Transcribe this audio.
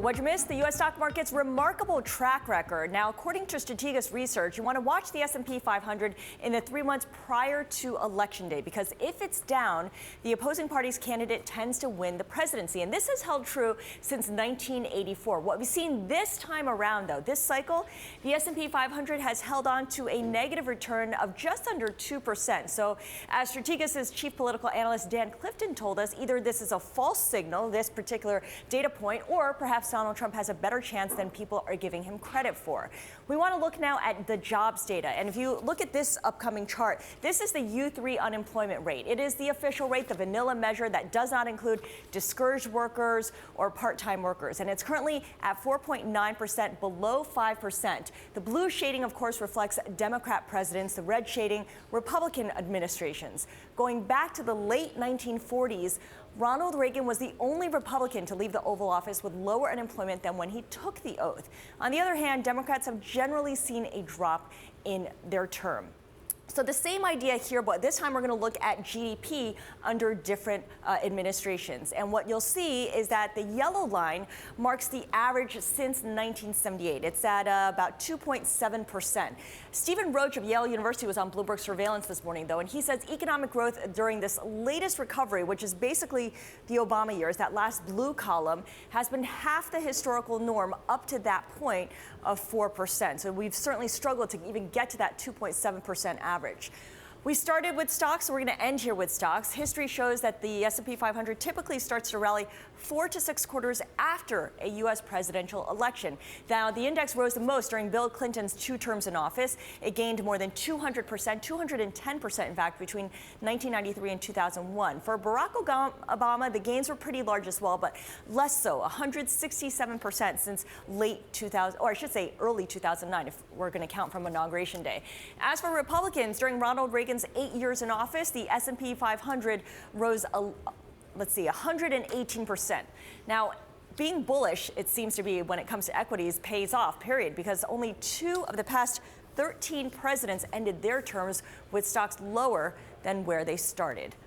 What'd you miss? The U.S. stock market's remarkable track record. Now, according to Strategas research, you want to watch the S&P 500 in the 3 months prior to Election Day, because if it's down, the opposing party's candidate tends to win the presidency. And this has held true since 1984. What we've seen this time around, though, this cycle, the S&P 500 has held on to a negative return of just under 2%. So, as Strategas' chief political analyst Dan Clifton told us, either this is a false signal, this particular data point, or perhaps Donald Trump has a better chance than people are giving him credit for. We want to look now at the jobs data. And if you look at this upcoming chart, this is the U3 unemployment rate. It is the official rate, the vanilla measure that does not include discouraged workers or part-time workers. And it's currently at 4.9%, below 5%. The blue shading, of course, reflects Democrat presidents, the red shading Republican administrations. Going back to the late 1940s, Ronald Reagan was the only Republican to leave the Oval Office with lower unemployment than when he took the oath. On the other hand, Democrats have generally seen a drop in their term. So the same idea here, but this time we're going to look at GDP under different administrations. And what you'll see is that the yellow line marks the average since 1978. It's at about 2.7%. Stephen Roach of Yale University was on Bloomberg Surveillance this morning, though, and he says economic growth during this latest recovery, which is basically the Obama years, that last blue column, has been half the historical norm up to that point of 4%. So we've certainly struggled to even get to that 2.7% average. We started with stocks, so we're going to end here with stocks. History shows that the S&P 500 typically starts to rally 4 to 6 quarters after a U.S. presidential election. Now, the index rose the most during Bill Clinton's 2 terms in office. It gained more than 200%, 210%, in fact, between 1993 and 2001. For Barack Obama, the gains were pretty large as well, but less so, 167% since late 2000, or I should say early 2009, if we're going to count from Inauguration Day. As for Republicans, during Ronald Reagan's 8 years in office, the S&P 500 rose, 118%. Now, being bullish, it seems to be, when it comes to equities, pays off, period, because only 2 of the past 13 presidents ended their terms with stocks lower than where they started.